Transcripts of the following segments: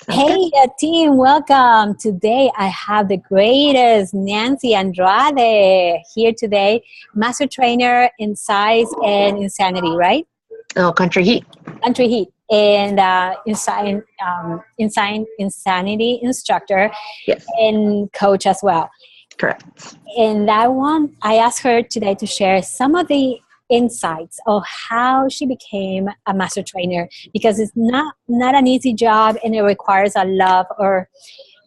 Sounds good. Hey, team, welcome. Today I have the greatest Nancy Andrade here today, master trainer in size and insanity, right? Oh, country heat. Country Heat and insanity instructor Yes, and coach as well. correct. And that one, I asked her today to share some of the insights of how she became a master trainer because it's not an easy job and it requires a love or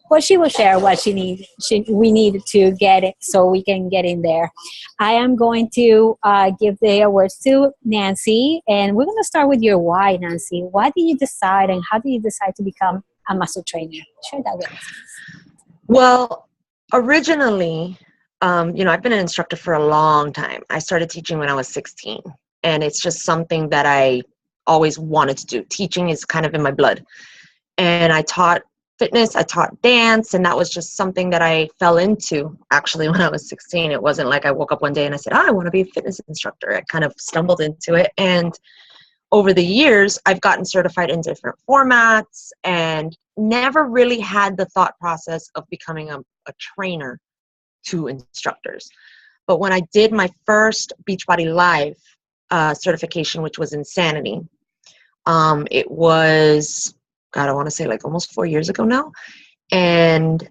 well, she will share what we need to get it so we can get in there. I am going to give the awards to Nancy, and we're going to start with your why, Nancy. Why did you decide, and how did you decide to become a master trainer? Share that with us. Well, originally, I've been an instructor for a long time. I started teaching when I was 16, and it's just something that I always wanted to do. Teaching is kind of in my blood. And I taught fitness, I taught dance, and that was just something that I fell into actually when I was 16. It wasn't like I woke up one day and I said, I want to be a fitness instructor. I kind of stumbled into it. And over the years, I've gotten certified in different formats and never really had the thought process of becoming a trainer to instructors. But when I did my first Beachbody Live certification, which was Insanity, it was, God, I want to say like almost 4 years ago now. And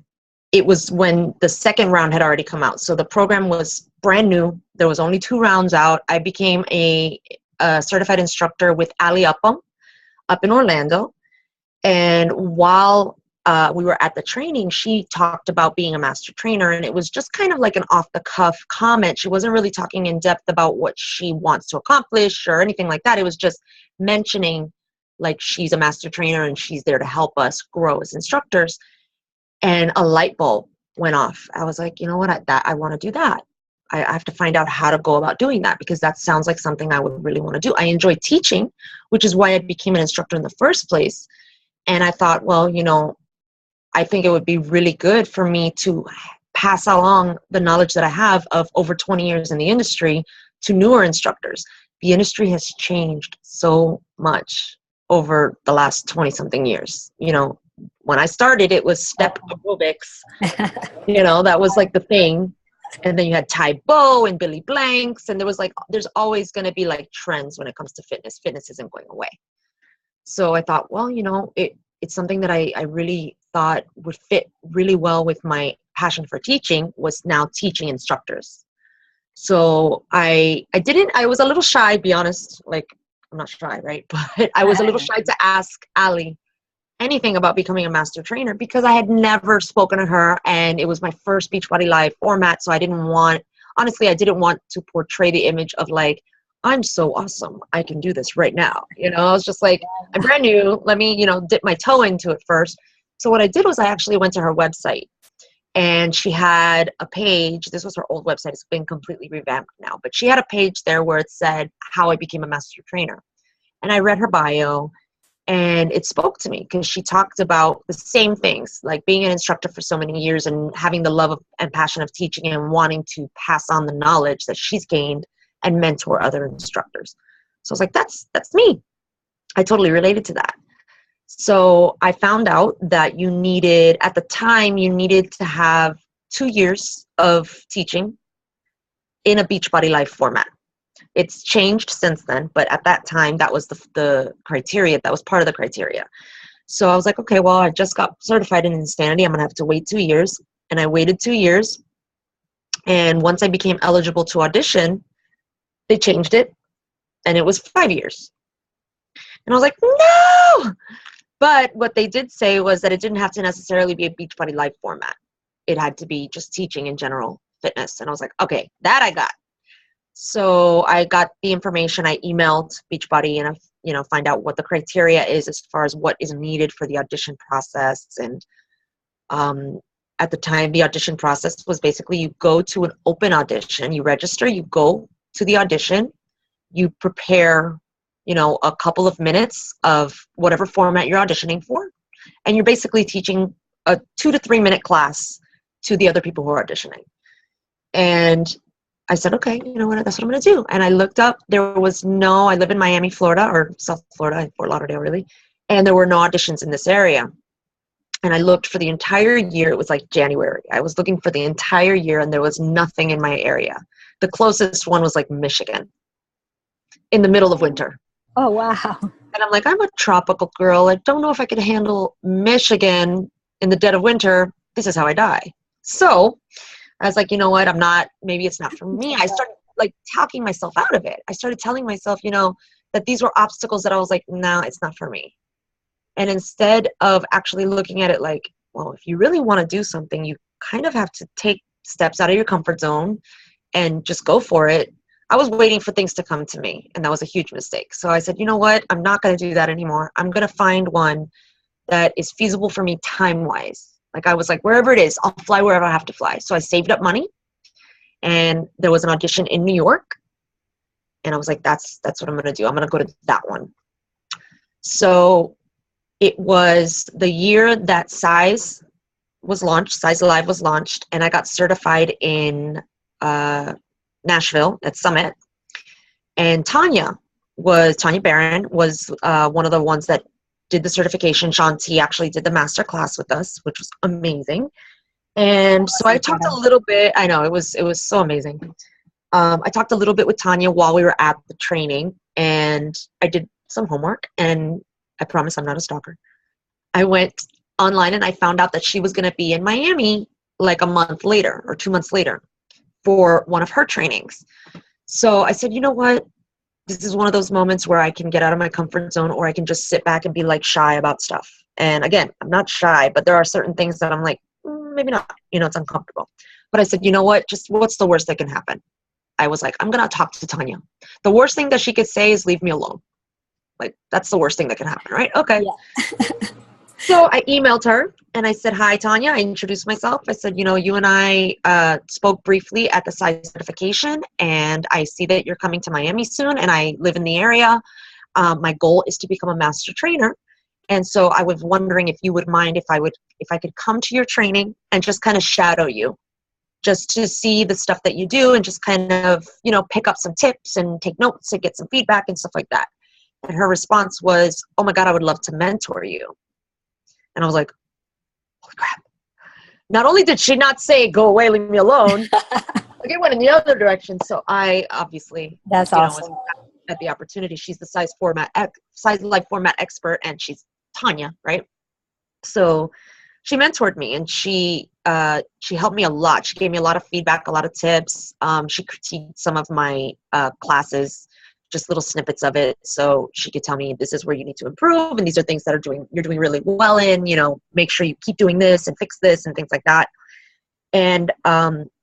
it was when the second round had already come out. So the program was brand new. There was only 2 rounds out. I became a certified instructor with Ali Upham up in Orlando. And while we were at the training, she talked about being a master trainer, and it was just kind of like an off-the-cuff comment. She wasn't really talking in depth about what she wants to accomplish or anything like that. It was just mentioning like she's a master trainer and she's there to help us grow as instructors. And a light bulb went off. I was like, you know what, I want to do that. I have to find out how to go about doing that because that sounds like something I would really want to do. I enjoy teaching, which is why I became an instructor in the first place. And I thought, well, I think it would be really good for me to pass along the knowledge that I have of over 20 years in the industry to newer instructors. The industry has changed so much over the last 20 something years. When I started, it was step aerobics, that was like the thing. And then you had Tai Bo and Billy Blanks. And there's always going to be like trends when it comes to fitness. Fitness isn't going away. So I thought, well, it's something that I really thought would fit really well with my passion for teaching was now teaching instructors. So I was a little shy, be honest, like I'm not shy, right? But I was a little shy to ask Ali anything about becoming a master trainer because I had never spoken to her and it was my first Beachbody Live format. So I didn't want to portray the image of like, I'm so awesome. I can do this right now. I was just like, I'm brand new. Let me, dip my toe into it first. So what I did was I actually went to her website and she had a page. This was her old website. It's been completely revamped now, but she had a page there where it said how I became a master trainer. And I read her bio and it spoke to me because she talked about the same things, like being an instructor for so many years and having the love and passion of teaching and wanting to pass on the knowledge that she's gained and mentor other instructors. So I was like, that's me. I totally related to that. So I found out that at the time, you needed to have 2 years of teaching in a Beachbody Live format. It's changed since then, but at that time, that was the criteria. That was part of the criteria. So I was like, okay, well, I just got certified in Insanity. I'm going to have to wait 2 years. And I waited 2 years. And once I became eligible to audition, they changed it, and it was 5 years. And I was like, no! But what they did say was that it didn't have to necessarily be a Beachbody Live format. It had to be just teaching in general fitness. And I was like, okay, that I got. So I got the information. I emailed Beachbody and find out what the criteria is as far as what is needed for the audition process. And at the time, the audition process was basically you go to an open audition, you register, you go to the audition, you prepare, a couple of minutes of whatever format you're auditioning for, and you're basically teaching a 2 to 3 minute class to the other people who are auditioning. And I said, okay, you know what, that's what I'm going to do. And I looked up, I live in Miami, Florida, or South Florida, Fort Lauderdale, really, and there were no auditions in this area. And I looked for the entire year. It was like January. I was looking for the entire year and there was nothing in my area. The closest one was like Michigan in the middle of winter. Oh, wow. And I'm like, I'm a tropical girl. I don't know if I could handle Michigan in the dead of winter. This is how I die. So I was like, you know what? Maybe it's not for me. I started like talking myself out of it. I started telling myself, that these were obstacles that I was like, no, it's not for me. And instead of actually looking at it like, well, if you really want to do something, you kind of have to take steps out of your comfort zone and just go for it. I was waiting for things to come to me, and that was a huge mistake. So I said, you know what? I'm not going to do that anymore. I'm going to find one that is feasible for me time-wise. Like I was like, wherever it is, I'll fly wherever I have to fly. So I saved up money, and there was an audition in New York. And I was like, that's what I'm going to do. I'm going to go to that one. So it was the year that Size Live was launched, and I got certified in Nashville at Summit. And Tanya Barron was one of the ones that did the certification. Sean T actually did the master class with us, which was amazing. And so I talked a little bit. I know it was so amazing. I talked a little bit with Tanya while we were at the training, and I did some homework, and I promise I'm not a stalker. I went online and I found out that she was going to be in Miami like a month later or 2 months later for one of her trainings. So I said, you know what? This is one of those moments where I can get out of my comfort zone, or I can just sit back and be like shy about stuff. And again, I'm not shy, but there are certain things that I'm like, maybe not, it's uncomfortable. But I said, you know what? Just what's the worst that can happen? I was like, I'm going to talk to Tanya. The worst thing that she could say is leave me alone. Like, that's the worst thing that can happen, right? Okay. Yeah. So I emailed her and I said, hi, Tanya. I introduced myself. I said, you and I spoke briefly at the Size certification, and I see that you're coming to Miami soon, and I live in the area. My goal is to become a master trainer. And so I was wondering if you would mind if I could come to your training and just kind of shadow you, just to see the stuff that you do and just kind of, pick up some tips and take notes and get some feedback and stuff like that. And her response was, oh my God, I would love to mentor you. And I was like, holy crap. Not only did she not say, go away, leave me alone, like it went in the other direction. So I obviously, that's awesome. Was at the opportunity. She's the Size Live format expert, and she's Tanya, right? So she mentored me, and she helped me a lot. She gave me a lot of feedback, a lot of tips. She critiqued some of my classes, just little snippets of it, so she could tell me this is where you need to improve, and these are things that you're doing really well in. Make sure you keep doing this and fix this and things like that. And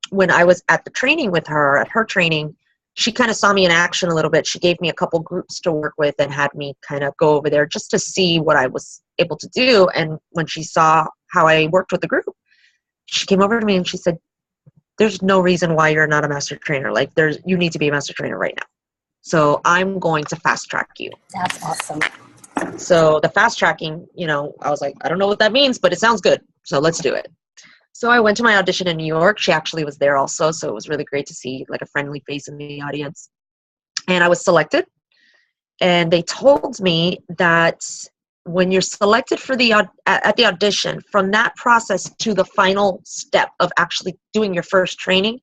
when I was at the training with her, at her training, she kind of saw me in action a little bit. She gave me a couple groups to work with and had me kind of go over there just to see what I was able to do. And when she saw how I worked with the group, she came over to me and she said, there's no reason why you're not a master trainer. Like you need to be a master trainer right now. So I'm going to fast track you. That's awesome. So the fast tracking, I was like, I don't know what that means, but it sounds good. So let's do it. So I went to my audition in New York. She actually was there also. So it was really great to see like a friendly face in the audience. And I was selected. And they told me that when you're selected for at the audition, from that process to the final step of actually doing your first training,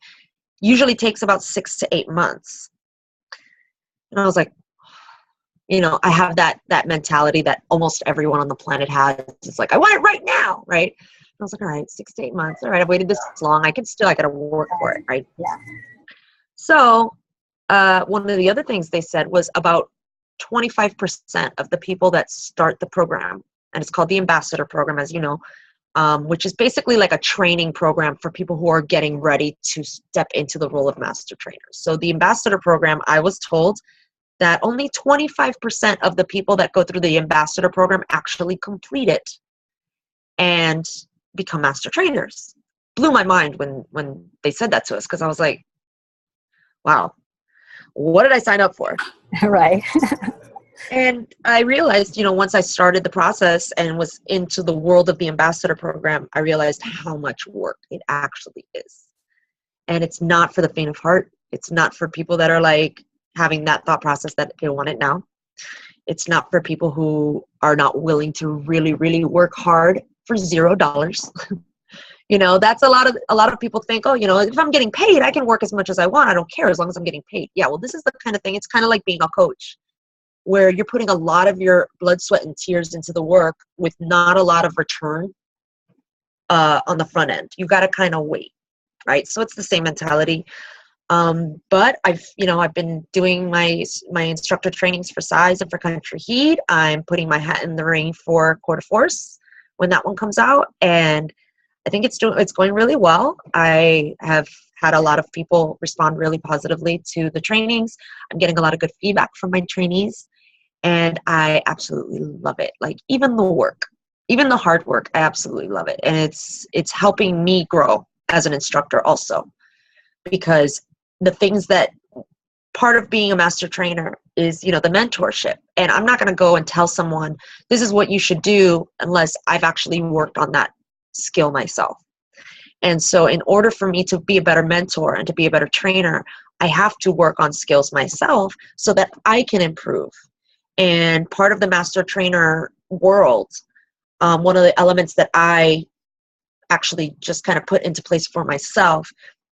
usually takes about 6 to 8 months. And I was like, I have that mentality that almost everyone on the planet has. It's like, I want it right now, right? I was like, all right, 6 to 8 months. All right, I've waited this long. I got to work for it, right? Yeah. So one of the other things they said was about 25% of the people that start the program, and it's called the Ambassador Program, as you know, which is basically like a training program for people who are getting ready to step into the role of master trainers. So the Ambassador Program, I was told that only 25% of the people that go through the Ambassador Program actually complete it and become master trainers. Blew my mind when they said that to us, because I was like, wow, what did I sign up for? Right. And I realized, once I started the process and was into the world of the Ambassador Program, I realized how much work it actually is. And it's not for the faint of heart. It's not for people that are like having that thought process that they want it now. It's not for people who are not willing to really, really work hard for $0. You know, that's a lot of people think, oh, you know, if I'm getting paid, I can work as much as I want. I don't care as long as I'm getting paid. Yeah, well, this is the kind of thing. It's kind of like being a coach, where you're putting a lot of your blood, sweat, and tears into the work with not a lot of return on the front end. You got to kind of wait, right? So it's the same mentality. But I've been doing my instructor trainings for size and for country heat. I'm putting my hat in the ring for quarter force when that one comes out, and I think it's going really well. I have had a lot of people respond really positively to the trainings. I'm getting a lot of good feedback from my trainees, and I absolutely love it. Like, even the work, even the hard work, I absolutely love it. And it's helping me grow as an instructor also, because the things that part of being a master trainer is, you know, the mentorship. And I'm not going to go and tell someone this is what you should do unless I've actually worked on that skill myself. And so in order for me to be a better mentor and to be a better trainer, I have to work on skills myself so that I can improve. And part of the master trainer world, one of the elements that I actually just kind of put into place for myself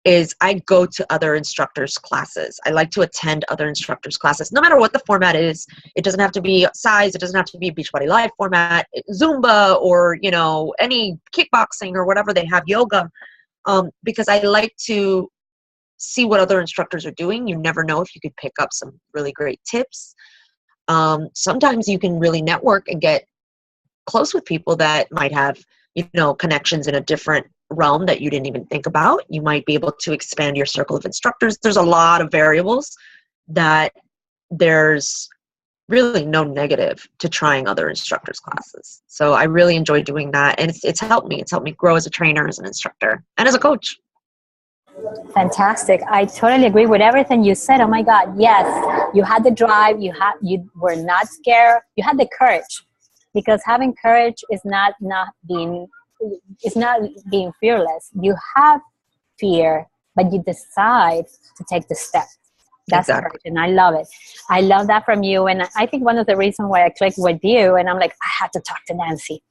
is I go to other instructors' classes. I like to attend other instructors' classes, no matter what the format is. It doesn't have to be size. It doesn't have to be Beachbody Live format, Zumba, or, you know, any kickboxing or whatever they have, yoga, because I like to see what other instructors are doing. You never know if you could pick up some really great tips. Sometimes you can really network and get close with people that might have, you know, connections in a different realm that you didn't even think about. You might be able to expand your circle of instructors. There's a lot of variables that there's really no negative to trying other instructors' classes. So I really enjoy doing that. And it's helped me. It's helped me grow as a trainer, as an instructor, and as a coach. Fantastic. I totally agree with everything you said. Oh my God. Yes. You had the drive. You were not scared. You had the courage, because having courage is not being fearless. You have fear, but you decide to take the step. That's Exactly. courage, and I love it. I love that from you, and I think one of the reasons why I clicked with you, and I'm like, I have to talk to Nancy.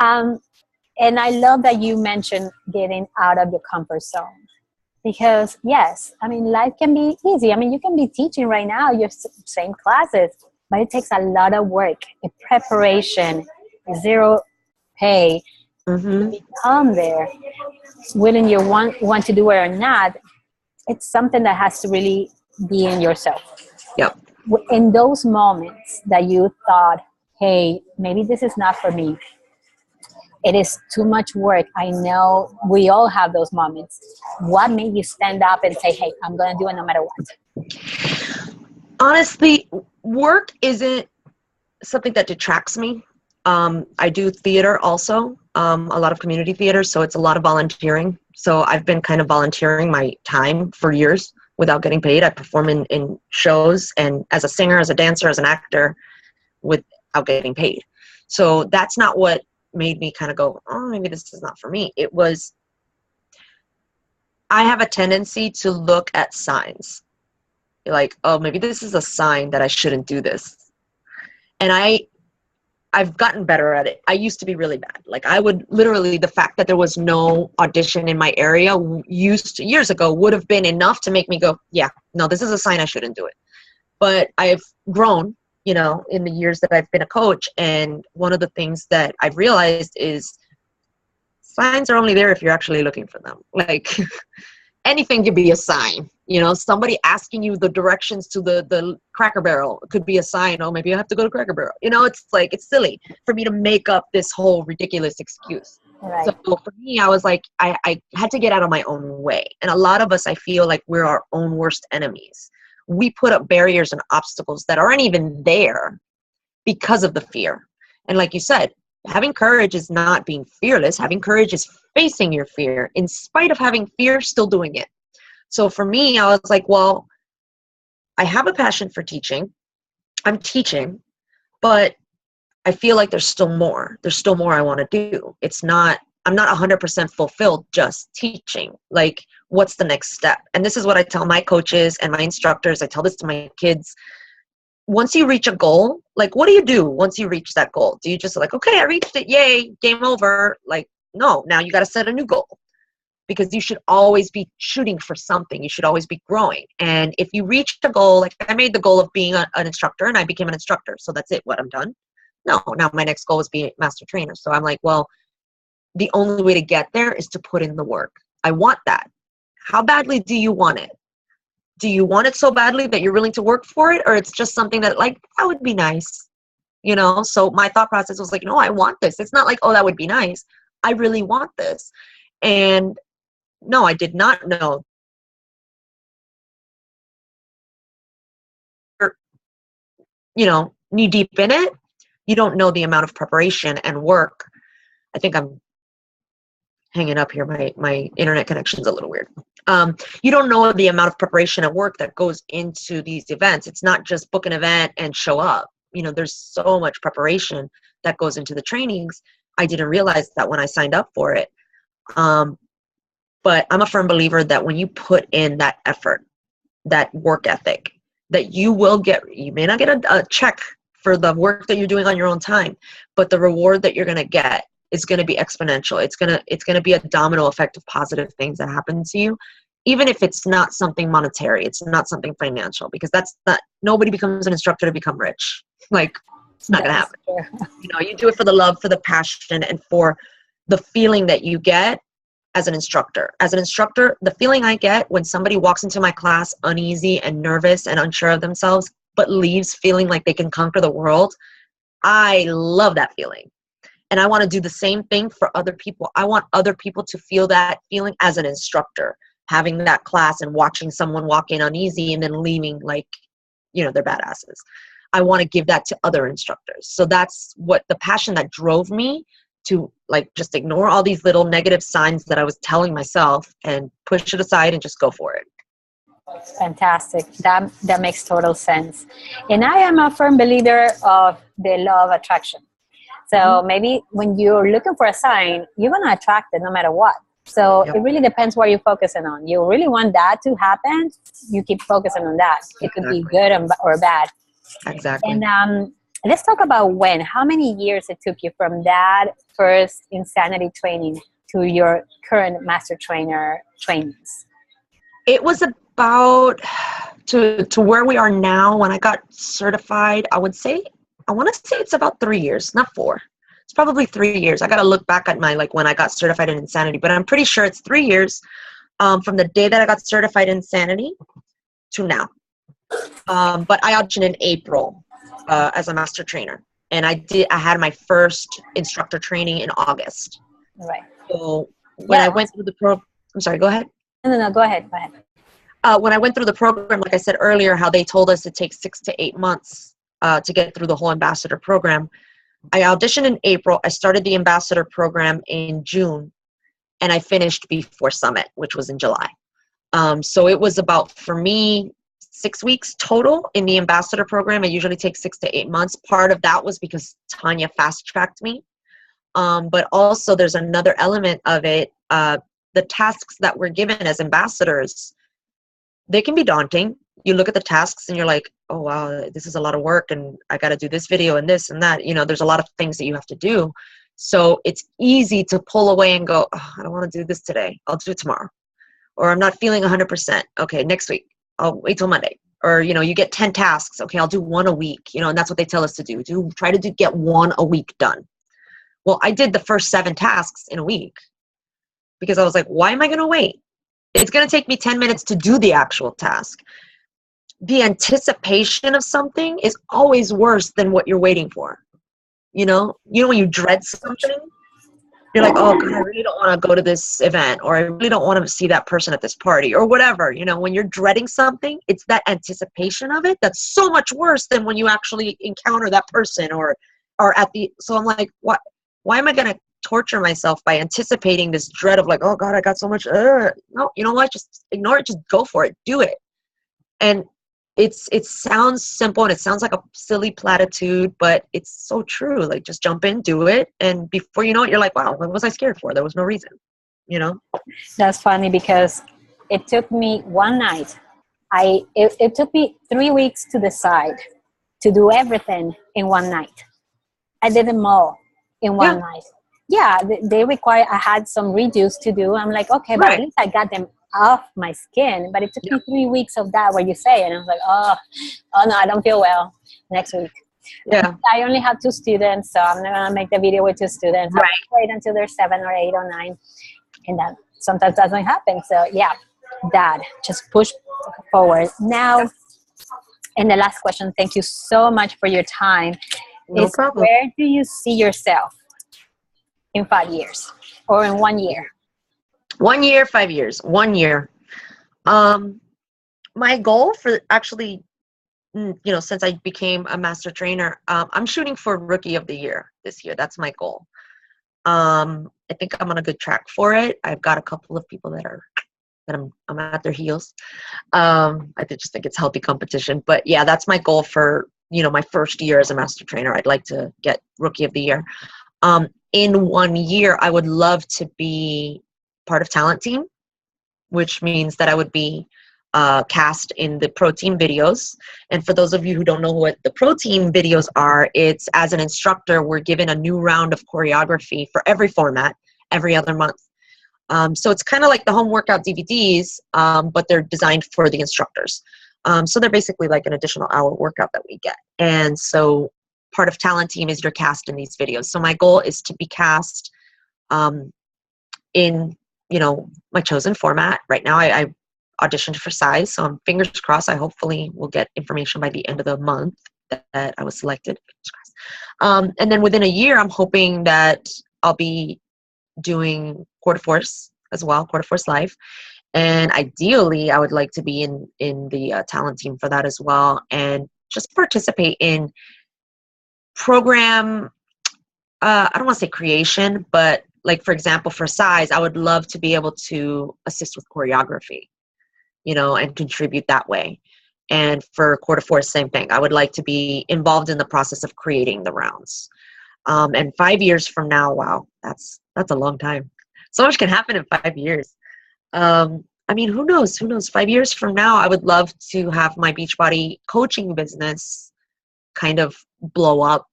And I love that you mentioned getting out of your comfort zone. Because yes, I mean, life can be easy. I mean, you can be teaching right now your same classes, but it takes a lot of work, a preparation, zero pay to become there. Whether you want to do it or not, it's something that has to really be in yourself. Yep. In those moments that you thought, hey, maybe this is not for me, it is too much work. I know we all have those moments. What made you stand up and say, hey, I'm going to do it no matter what? Honestly, work isn't something that detracts me. I do theater also, a lot of community theater, so it's a lot of volunteering. So I've been kind of volunteering my time for years without getting paid. I perform in shows, and as a singer, as a dancer, as an actor, without getting paid. So that's not what made me kind of go, oh, maybe this is not for me. It was, I have a tendency to look at signs. Like, oh, maybe this is a sign that I shouldn't do this. And I've gotten better at it. I used to be really bad. Like, I would literally, the fact that there was no audition in my area years ago would have been enough to make me go, yeah, no, this is a sign I shouldn't do it. But I've grown, you know, in the years that I've been a coach. And one of the things that I've realized is signs are only there if you're actually looking for them. Like, anything could be a sign. You know, somebody asking you the directions to the Cracker Barrel could be a sign. Oh, maybe I have to go to Cracker Barrel. You know, it's like, it's silly for me to make up this whole ridiculous excuse. Right. So for me, I was like, I had to get out of my own way. And a lot of us, I feel like we're our own worst enemies. We put up barriers and obstacles that aren't even there because of the fear. And like you said, having courage is not being fearless. Having courage is facing your fear in spite of having fear, still doing it. So for me, I was like, well, I have a passion for teaching. I'm teaching, but I feel like there's still more. There's still more I want to do. I'm not 100% fulfilled just teaching. Like, what's the next step? And this is what I tell my coaches and my instructors. I tell this to my kids. once you reach a goal, like, what do you do once you reach that goal? Do you just like, okay, I reached it, yay, game over? Like, no, now you got to set a new goal, because you should always be shooting for something. You should always be growing. And if you reach a goal, like I made the goal of being an instructor, and I became an instructor. So that's it. What, I'm done? No, now my next goal is being a master trainer. So I'm like, well, the only way to get there is to put in the work. I want that. How badly do you want it? Do you want it so badly that you're willing to work for it? Or it's just something that, like, that would be nice, you know? So my thought process was like, no, I want this. It's not like, oh, that would be nice. I really want this. And no, I did not know. You know, knee deep in it, you don't know the amount of preparation and work. I think I'm hanging up here. My internet connection's a little weird. You don't know the amount of preparation and work that goes into these events. It's not just book an event and show up. You know, there's so much preparation that goes into the trainings. I didn't realize that when I signed up for it. But I'm a firm believer that when you put in that effort, that work ethic, that you will get, you may not get a check for the work that you're doing on your own time, but the reward that you're going to get is going to be exponential. It's going to be a domino effect of positive things that happen to you, even if it's not something monetary, it's not something financial, because that's not, nobody becomes an instructor to become rich. Like, it's not going to happen. You know, you do it for the love, for the passion, and for the feeling that you get as an instructor. As an instructor, the feeling I get when somebody walks into my class uneasy and nervous and unsure of themselves, but leaves feeling like they can conquer the world, I love that feeling. And I want to do the same thing for other people. I want other people to feel that feeling as an instructor, having that class and watching someone walk in uneasy and then leaving like, you know, they're badasses. I want to give that to other instructors. So that's what the passion that drove me to, like, just ignore all these little negative signs that I was telling myself and push it aside and just go for it. Fantastic. That makes total sense. And I am a firm believer of the law of attraction. So maybe when you're looking for a sign, you're going to attract it no matter what. So it really depends what you're focusing on. You really want that to happen, you keep focusing on that. It could be good or bad. Exactly. And let's talk about how many years it took you from that first insanity training to your current master trainer trainings. It was about to where we are now. When I got certified, I want to say it's about 3 years, not 4. It's probably 3 years. I got to look back at my, like, when I got certified in insanity, but I'm pretty sure it's 3 years from the day that I got certified in insanity to now. But I auditioned in April as a master trainer, and I had my first instructor training in August. Right. So when I went through the I'm sorry, go ahead. No, go ahead. When I went through the program, like I said earlier, how they told us it takes 6 to 8 months to get through the whole ambassador program. I auditioned in April. I started the ambassador program in June, and I finished before Summit, which was in July. So it was about, for me, 6 weeks total in the ambassador program. It usually takes 6 to 8 months. Part of that was because Tanya fast-tracked me. But also there's another element of it. The tasks that we're given as ambassadors, they can be daunting. You look at the tasks and you're like, oh, wow, this is a lot of work, and I got to do this video and this and that. You know, there's a lot of things that you have to do. So it's easy to pull away and go, oh, I don't want to do this today. I'll do it tomorrow. Or I'm not feeling 100%. Okay, next week. I'll wait till Monday. Or, you know, you get 10 tasks. Okay, I'll do 1 a week. You know, and that's what they tell us to do. Try to get 1 a week done. Well, I did the first 7 tasks in a week because I was like, why am I going to wait? It's going to take me 10 minutes to do the actual task. The anticipation of something is always worse than what you're waiting for. You know, when you dread something, you're like, oh God, I really don't want to go to this event, or I really don't want to see that person at this party, or whatever. You know, when you're dreading something, it's that anticipation of it that's so much worse than when you actually encounter that person or at the, so I'm like, what? Why am I going to torture myself by anticipating this dread of like, oh God, I got so much, no, you know what? Just ignore it. Just go for it. Do it. And it sounds simple and it sounds like a silly platitude, but it's so true. Like, just jump in, do it. And before you know it, you're like, wow, what was I scared for? There was no reason, you know? That's funny because it took me one night. It took me 3 weeks to decide to do everything in one night. I did them all in one night. Yeah, they require, I had some redos to do. I'm like, okay, but at least I got them off my skin. But it took me 3 weeks of that, what you say. And I was like, oh no, I don't feel well next week. Yeah. I only have 2 students, so I'm not going to make the video with 2 students. I'll wait until they're 7 or 8 or 9. And that sometimes doesn't happen. So yeah, that just push forward. Now, and the last question, thank you so much for your time. No problem. Where do you see yourself in 5 years or in 1 year? 1 year, 5 years, 1 year. My goal for actually, since I became a master trainer, I'm shooting for Rookie of the Year this year. That's my goal. I think I'm on a good track for it. I've got a couple of people that I'm at their heels. I just think it's healthy competition. But yeah, that's my goal for, my first year as a master trainer. I'd like to get Rookie of the Year. In 1 year, I would love to be part of talent team, which means that I would be cast in the protein videos. And for those of you who don't know what the protein videos are, it's as an instructor, we're given a new round of choreography for every format every other month. So it's kind of like the home workout DVDs, but they're designed for the instructors. So they're basically like an additional hour workout that we get. And so part of talent team is you're cast in these videos. So my goal is to be cast in, my chosen format. Right now I auditioned for size, so I'm fingers crossed. I hopefully will get information by the end of the month that I was selected. And then within a year, I'm hoping that I'll be doing quarter force as well, quarter force live. And ideally, I would like to be in the talent team for that as well, and just participate in program. I don't want to say creation, but like, for example, for size, I would love to be able to assist with choreography, and contribute that way. And for quarter force, same thing. I would like to be involved in the process of creating the rounds. And 5 years from now, wow, that's a long time. So much can happen in 5 years. Who knows? 5 years from now, I would love to have my Beachbody coaching business kind of blow up,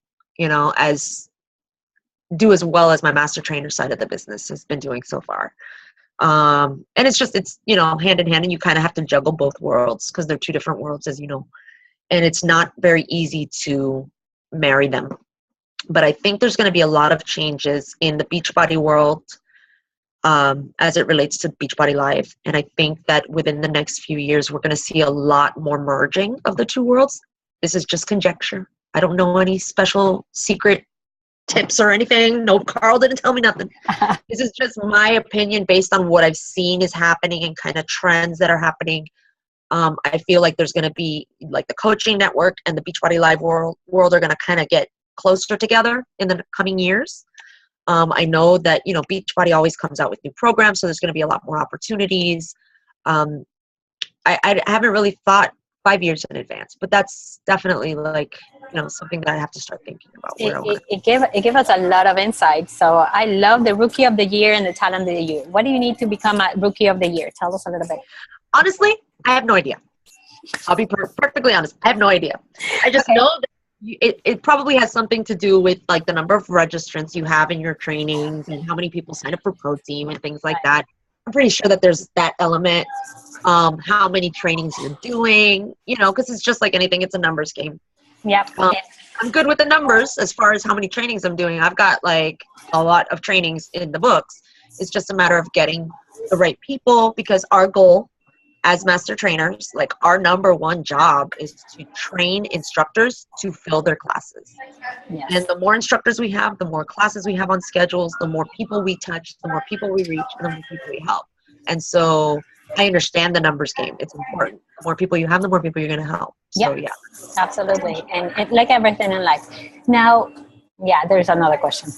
do as well as my master trainer side of the business has been doing so far. And it's hand in hand, and you kind of have to juggle both worlds because they're 2 different worlds, as you know, and it's not very easy to marry them. But I think there's going to be a lot of changes in the Beachbody world as it relates to Beachbody Live. And I think that within the next few years, we're going to see a lot more merging of the 2 worlds. This is just conjecture. I don't know any special secret tips or anything. No, Carl didn't tell me nothing. This is just my opinion based on what I've seen is happening and kind of trends that are happening. I feel like there's going to be like the coaching network and the Beachbody Live world are going to kind of get closer together in the coming years. I know that, Beachbody always comes out with new programs, so there's going to be a lot more opportunities. I haven't really thought 5 years in advance, but that's definitely like, something that I have to start thinking about. It gave us a lot of insight. So I love the Rookie of the Year and the Talent of the Year. What do you need to become a Rookie of the Year? Tell us a little bit. Honestly, I have no idea. I'll be perfectly honest. I have no idea. I just know that it probably has something to do with like the number of registrants you have in your trainings and how many people sign up for protein and things like that. I'm pretty sure that there's that element. How many trainings you're doing, because it's just like anything. It's a numbers game. Yep. I'm good with the numbers as far as how many trainings I'm doing. I've got like a lot of trainings in the books. It's just a matter of getting the right people, because our goal as master trainers, like our number one job is to train instructors to fill their classes. Yes. And the more instructors we have, the more classes we have on schedules, the more people we touch, the more people we reach, and the more people we help. And so I understand the numbers game. It's important. The more people you have, the more people you're going to help. So, yeah. Absolutely. And like everything in life. Now, there's another question.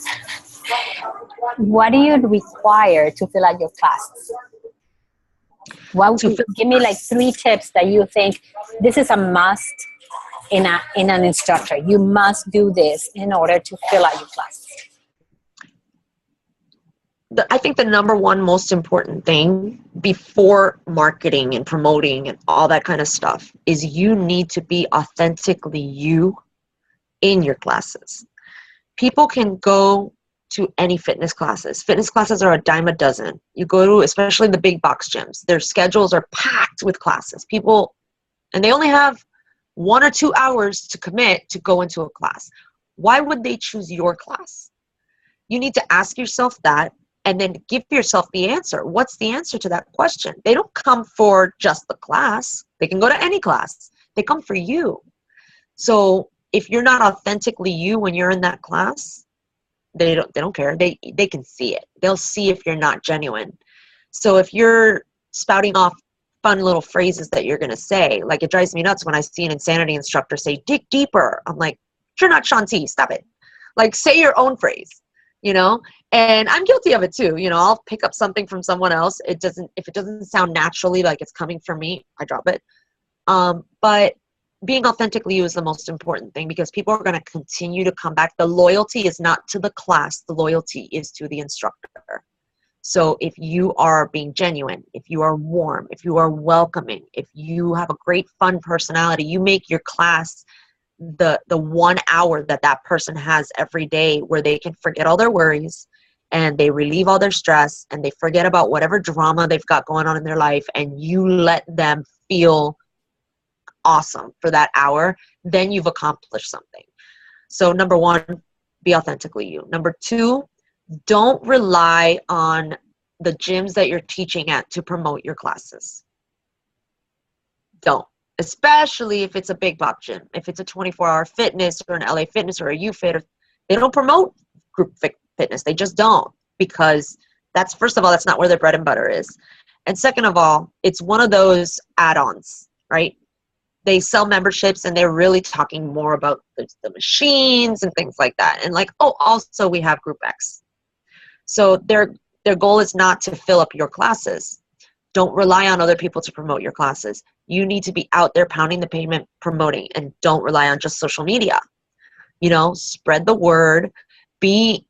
What do you require to fill out your classes? Give me like 3 tips that you think this is a must in an instructor. You must do this in order to fill out your classes. I think the number one most important thing before marketing and promoting and all that kind of stuff is you need to be authentically you in your classes. People can go to any fitness classes. Fitness classes are a dime a dozen. You go to, especially the big box gyms, their schedules are packed with classes. People, and they only have 1 or 2 hours to commit to go into a class. Why would they choose your class? You need to ask yourself that and then give yourself the answer. What's the answer to that question? They don't come for just the class. They can go to any class. They come for you. So if you're not authentically you when you're in that class, they don't care. They can see it. They'll see if you're not genuine. So if you're spouting off fun little phrases that you're going to say, like it drives me nuts when I see an insanity instructor say, dig deeper. I'm like, you're not Shanti, stop it. Like, say your own phrase, you know? And I'm guilty of it too. You know, I'll pick up something from someone else. If it doesn't sound naturally like it's coming from me, I drop it. But being authentically you is the most important thing, because people are going to continue to come back. The loyalty is not to the class. The loyalty is to the instructor. So if you are being genuine, if you are warm, if you are welcoming, if you have a great fun personality, you make your class the 1 hour that person has every day where they can forget all their worries and they relieve all their stress and they forget about whatever drama they've got going on in their life, and you let them feel awesome for that hour, then you've accomplished something. So number one, be authentically you. Number two, don't rely on the gyms that you're teaching at to promote your classes. Don't. Especially if it's a big box gym. If it's a 24-hour fitness or an LA Fitness or a UFit, they don't promote group fitness. They just don't, because that's, first of all, that's not where their bread and butter is. And second of all, it's one of those add-ons, right? They sell memberships and they're really talking more about the machines and things like that. And like, oh, also we have Group X. So their goal is not to fill up your classes. Don't rely on other people to promote your classes. You need to be out there pounding the pavement, promoting, and don't rely on just social media. You know, spread the word. Be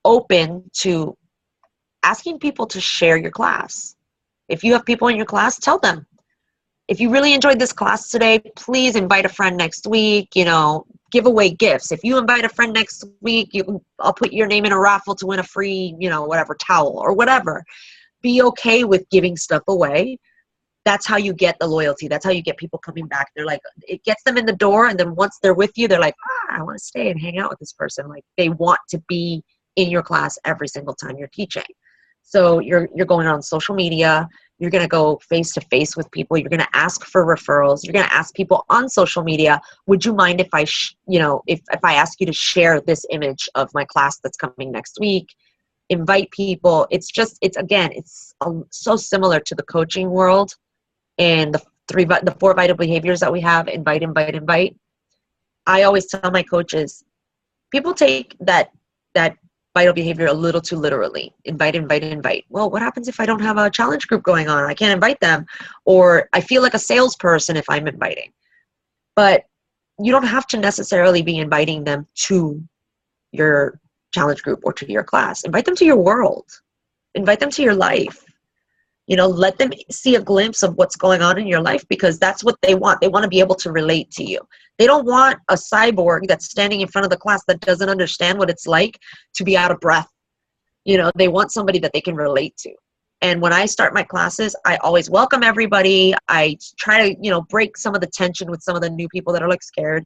open to asking people to share your class. If you have people in your class, tell them. If you really enjoyed this class today, please invite a friend next week. You know, give away gifts. If you invite a friend next week, I'll put your name in a raffle to win a free, you know, whatever, towel or whatever. Be okay with giving stuff away. That's how you get the loyalty. That's how you get people coming back. They're like, it gets them in the door. And then once they're with you, they're like, I want to stay and hang out with this person. Like, they want to be in your class every single time you're teaching. So you're going on social media. You're going to go face to face with people. You're going to ask for referrals. You're going to ask people on social media, would you mind if I, if I ask you to share this image of my class that's coming next week? Invite people. It's so similar to the coaching world and the 4 vital behaviors that we have. Invite, invite, invite. I always tell my coaches, people take that vital behavior a little too literally. Invite, invite, invite. Well, what happens if I don't have a challenge group going on? I can't invite them. Or I feel like a salesperson if I'm inviting. But you don't have to necessarily be inviting them to your challenge group or to your class. Invite them to your world. Invite them to your life. You know, let them see a glimpse of what's going on in your life, because that's what they want. They want to be able to relate to you. They don't want a cyborg that's standing in front of the class that doesn't understand what it's like to be out of breath. You know, they want somebody that they can relate to. And when I start my classes, I always welcome everybody. I try to, break some of the tension with some of the new people that are like scared.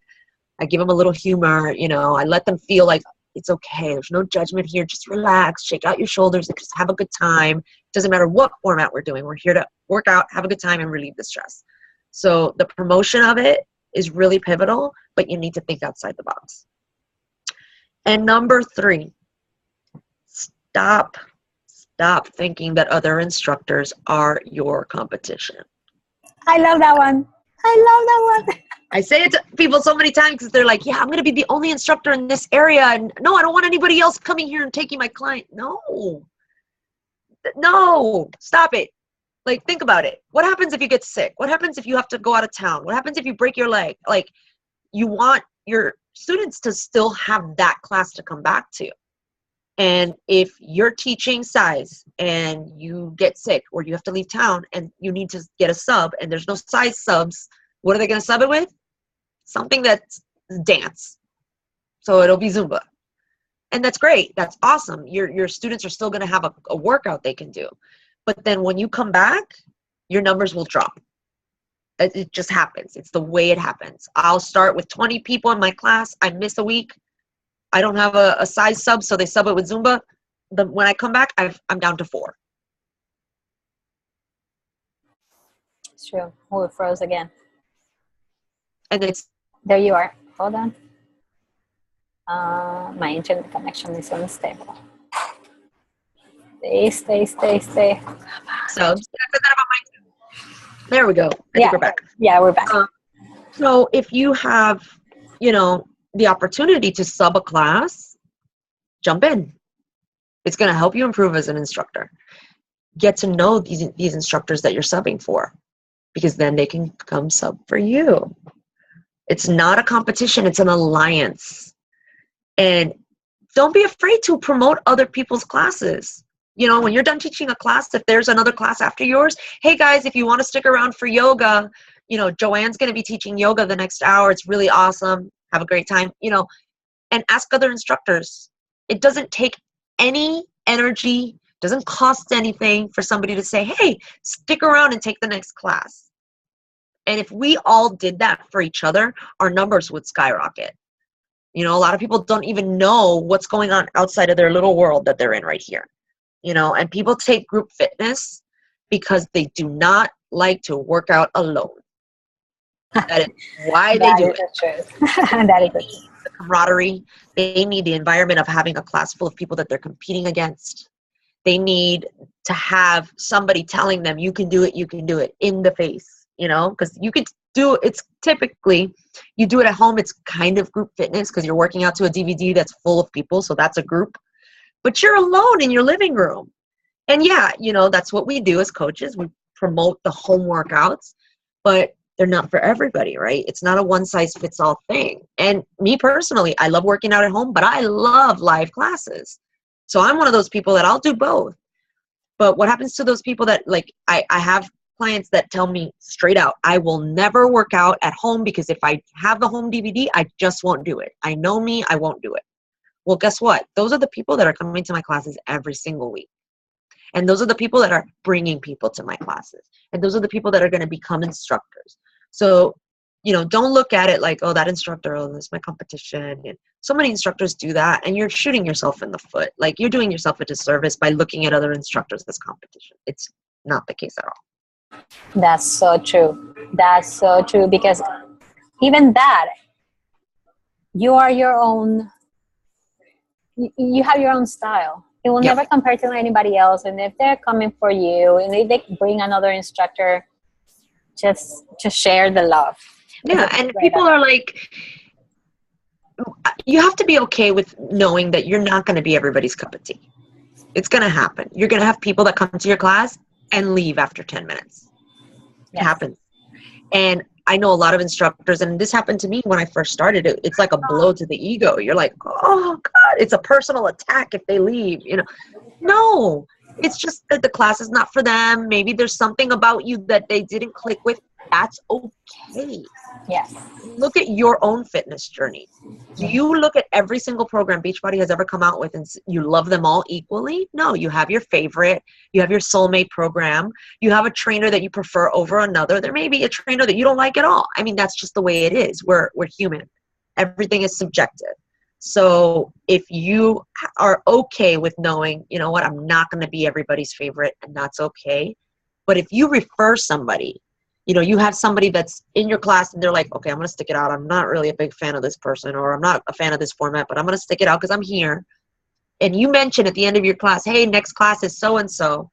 I give them a little humor, I let them feel like it's okay. There's no judgment here. Just relax, shake out your shoulders, and just have a good time. Doesn't matter what format we're doing. We're here to work out, have a good time, and relieve the stress. So the promotion of it is really pivotal, but you need to think outside the box. And number 3, stop thinking that other instructors are your competition. I love that one. I say it to people so many times because they're like, yeah, I'm going to be the only instructor in this area. And no, I don't want anybody else coming here and taking my client. No, stop it. Like, think about it. What happens if you get sick? What happens if you have to go out of town? What happens if you break your leg? Like, you want your students to still have that class to come back to. And if you're teaching size and you get sick or you have to leave town and you need to get a sub and there's no size subs, what are they going to sub it with? Something that's dance. So it'll be Zumba. And that's great. That's awesome. Your students are still going to have a workout they can do. But then when you come back, your numbers will drop. It just happens. It's the way it happens. I'll start with 20 people in my class. I miss a week. I don't have a size sub, so they sub it with Zumba. When I come back, I'm down to 4. It's true. Oh, it froze again. And it's there. You are. Hold on. My internet connection is unstable. Stay. subs. There we go. I think we're back. Yeah, we're back. So if you have, the opportunity to sub a class, jump in. It's going to help you improve as an instructor. Get to know these instructors that you're subbing for, because then they can come sub for you. It's not a competition. It's an alliance. And don't be afraid to promote other people's classes. When you're done teaching a class, if there's another class after yours, hey guys, if you want to stick around for yoga, Joanne's going to be teaching yoga the next hour. It's really awesome. Have a great time, and ask other instructors. It doesn't take any energy, doesn't cost anything for somebody to say, hey, stick around and take the next class. And if we all did that for each other, our numbers would skyrocket. A lot of people don't even know what's going on outside of their little world that they're in right here. And people take group fitness because they do not like to work out alone. That is why they do it. That is the truth. The camaraderie. They need the environment of having a class full of people that they're competing against. They need to have somebody telling them, you can do it in the face, because you could do it's typically, you do it at home. It's kind of group fitness because you're working out to a DVD that's full of people. So that's a group, but you're alone in your living room. And yeah, that's what we do as coaches. We promote the home workouts, but they're not for everybody, right? It's not a one-size-fits-all thing. And me personally, I love working out at home, but I love live classes. So I'm one of those people that I'll do both. But what happens to those people that, I have clients that tell me straight out, I will never work out at home because if I have the home DVD, I just won't do it. I know me, I won't do it. Well, guess what? Those are the people that are coming to my classes every single week. And those are the people that are bringing people to my classes. And those are the people that are going to become instructors. So, don't look at it like, oh, that instructor, oh, that's my competition. And so many instructors do that, and you're shooting yourself in the foot. Like, you're doing yourself a disservice by looking at other instructors as competition. It's not the case at all. That's so true. That's so true, because even that, you are your own, you have your own style. You will never compare to anybody else. And if they're coming for you and if they bring another instructor, just share the love. Yeah, and people are like, you have to be okay with knowing that you're not going to be everybody's cup of tea. It's going to happen. You're going to have people that come to your class and leave after 10 minutes. It happens. And I know a lot of instructors, and this happened to me when I first started. It's like a blow to the ego. You're like, oh God, it's a personal attack if they leave. No, it's just that the class is not for them. Maybe there's something about you that they didn't click with. That's okay. Yes. Look at your own fitness journey. Do you look at every single program Beachbody has ever come out with and you love them all equally? No, you have your favorite. You have your soulmate program. You have a trainer that you prefer over another. There may be a trainer that you don't like at all. I mean, that's just the way it is. We're human. Everything is subjective. So if you are okay with knowing, you know what, I'm not going to be everybody's favorite, and that's okay. But if you refer somebody, you have somebody that's in your class and they're like, okay, I'm going to stick it out. I'm not really a big fan of this person, or I'm not a fan of this format, but I'm going to stick it out because I'm here. And you mention at the end of your class, hey, next class is so-and-so.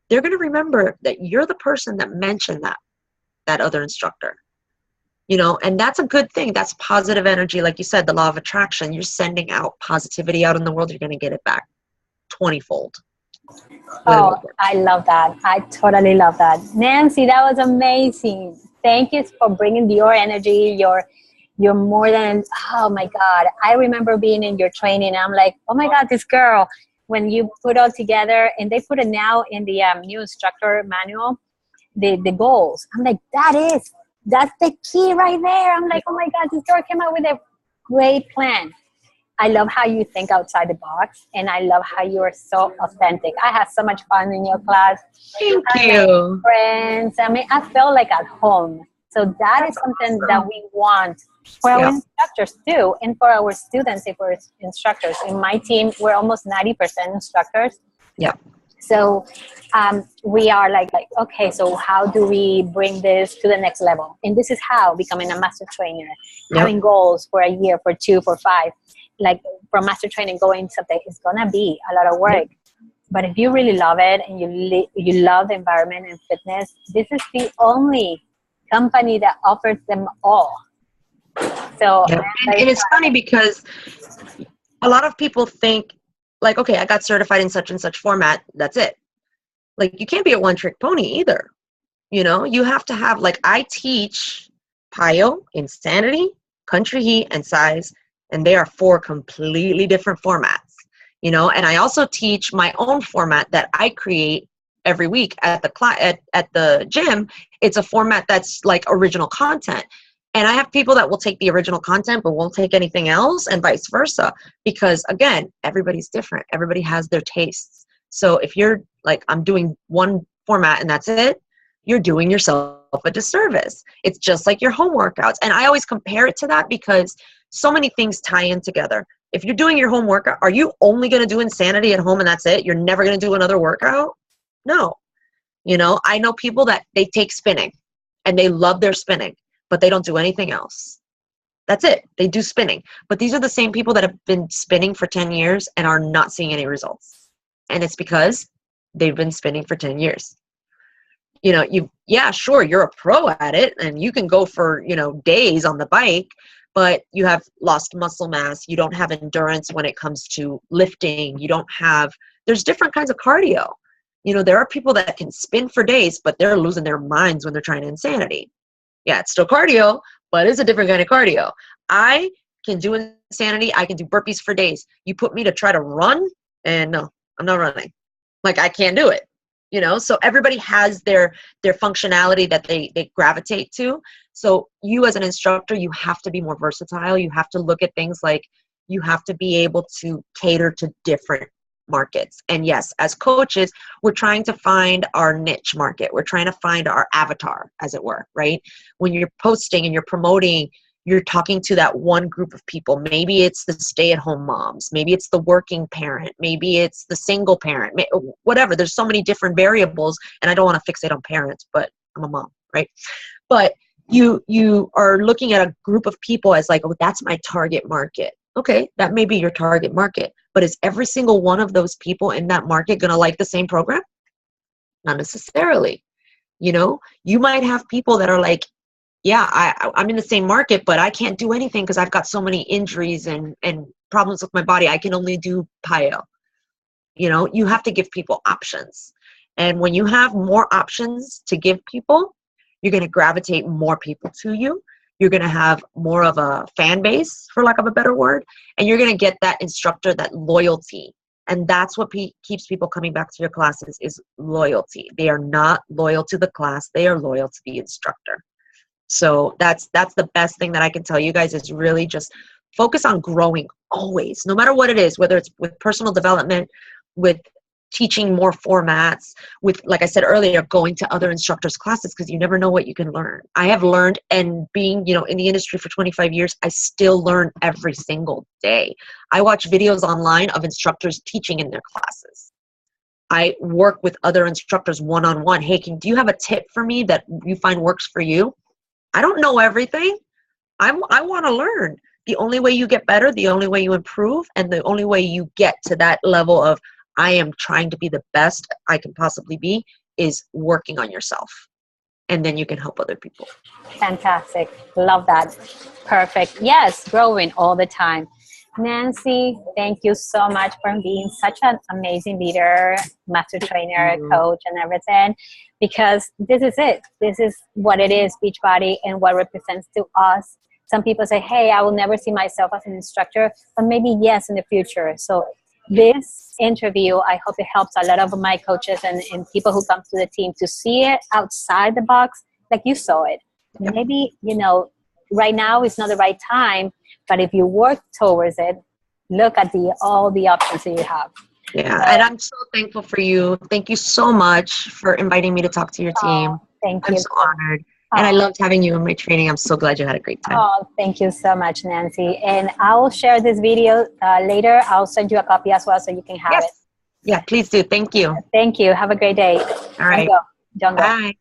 They're going to remember that you're the person that mentioned that other instructor. And that's a good thing. That's positive energy. Like you said, the law of attraction, you're sending out positivity out in the world. You're going to get it back 20-fold. Oh, I love that. I totally love that. Nancy, that was amazing. Thank you for bringing your energy. You're more than, oh my God. I remember being in your training. I'm like, oh my God, this girl. when you put all together, and they put it now in the new instructor manual, the goals. I'm like, that's the key right there. I'm like, oh my God, this girl came up with a great plan. I love how you think outside the box, and I love how you are so authentic. I had so much fun in your class. Thank I you. made friends. I mean, I felt like at home. So that is something that we want for our instructors too, and for our students if we're instructors. In my team, we're almost 90% instructors. Yeah. So we are like, okay, so how do we bring this to the next level? And this is how becoming a master trainer, having goals for a year, for 2, for 5, like from master training going something, it's gonna be a lot of work. But if you really love it and you love the environment and fitness, this is the only company that offers them all. So and it's funny because a lot of people think like, okay, I got certified in such and such format, that's it. Like, you can't be a one-trick pony either. You know, you have to have, like, I teach PIO, Insanity, Country Heat, and Size, and they are 4 completely different formats, you know. And I also teach my own format that I create every week at the gym. It's a format that's like original content. And I have people that will take the original content but won't take anything else, and vice versa. Because, again, everybody's different. Everybody has their tastes. So if you're like, I'm doing one format and that's it, you're doing yourself a disservice. It's just like your home workouts. And I always compare it to that because so many things tie in together. If you're doing your home workout, are you only going to do Insanity at home and that's it? You're never going to do another workout? No. You know, I know people that they take spinning and they love their spinning, but they don't do anything else. That's it. They do spinning. But these are the same people that have been spinning for 10 years and are not seeing any results. And it's because they've been spinning for 10 years. You know, sure, you're a pro at it and you can go for, days on the bike, but you have lost muscle mass. You don't have endurance when it comes to lifting. There's different kinds of cardio. You know, there are people that can spin for days, but they're losing their minds when they're trying Insanity. Yeah, it's still cardio, but it's a different kind of cardio. I can do Insanity. I can do burpees for days. You put me to try to run, and no, I'm not running. Like, I can't do it. So everybody has their functionality that they gravitate to. So you as an instructor, you have to be more versatile. You have to look at things like you have to be able to cater to different markets. And yes, as coaches, we're trying to find our niche market. We're trying to find our avatar, as it were, right? When you're posting and you're promoting, you're talking to that one group of people. Maybe it's the stay-at-home moms. Maybe it's the working parent. Maybe it's the single parent. Whatever. There's so many different variables, and I don't want to fixate on parents, but I'm a mom, right? But you are looking at a group of people as like, oh, that's my target market. Okay, that may be your target market, but is every single one of those people in that market going to like the same program? Not necessarily. You might have people that are like, yeah, I'm in the same market, but I can't do anything because I've got so many injuries and problems with my body. I can only do PIO. You have to give people options. And when you have more options to give people, you're going to gravitate more people to you. You're going to have more of a fan base, for lack of a better word, and you're going to get that instructor, that loyalty. And that's what keeps people coming back to your classes is loyalty. They are not loyal to the class. They are loyal to the instructor. So that's the best thing that I can tell you guys is really just focus on growing always, no matter what it is, whether it's with personal development, with teaching more formats, with, like I said earlier, going to other instructors' classes, because you never know what you can learn. I have learned, and being, in the industry for 25 years, I still learn every single day. I watch videos online of instructors teaching in their classes. I work with other instructors one-on-one. Hey, do you have a tip for me that you find works for you? I don't know everything. I want to learn. The only way you get better, the only way you improve, and the only way you get to that level of I am trying to be the best I can possibly be is working on yourself. And then you can help other people. Fantastic. Love that. Perfect. Yes, growing all the time. Nancy, thank you so much for being such an amazing leader, master trainer, coach, and everything, because this is it. This is what it is, Beachbody, and what represents to us. Some people say, hey, I will never see myself as an instructor, but maybe yes in the future. So this interview, I hope it helps a lot of my coaches and people who come to the team to see it outside the box like you saw it. Yep. Maybe, right now is not the right time, but if you work towards it, look at all the options that you have. Yeah, and I'm so thankful for you. Thank you so much for inviting me to talk to your team. Thank I'm you. so honored. And I loved having you in my training. I'm so glad you had a great time. Oh, thank you so much, Nancy. And I'll share this video later. I'll send you a copy as well so you can have it. Yeah, please do. Thank you. Thank you. Have a great day. All right. Don't go. Bye.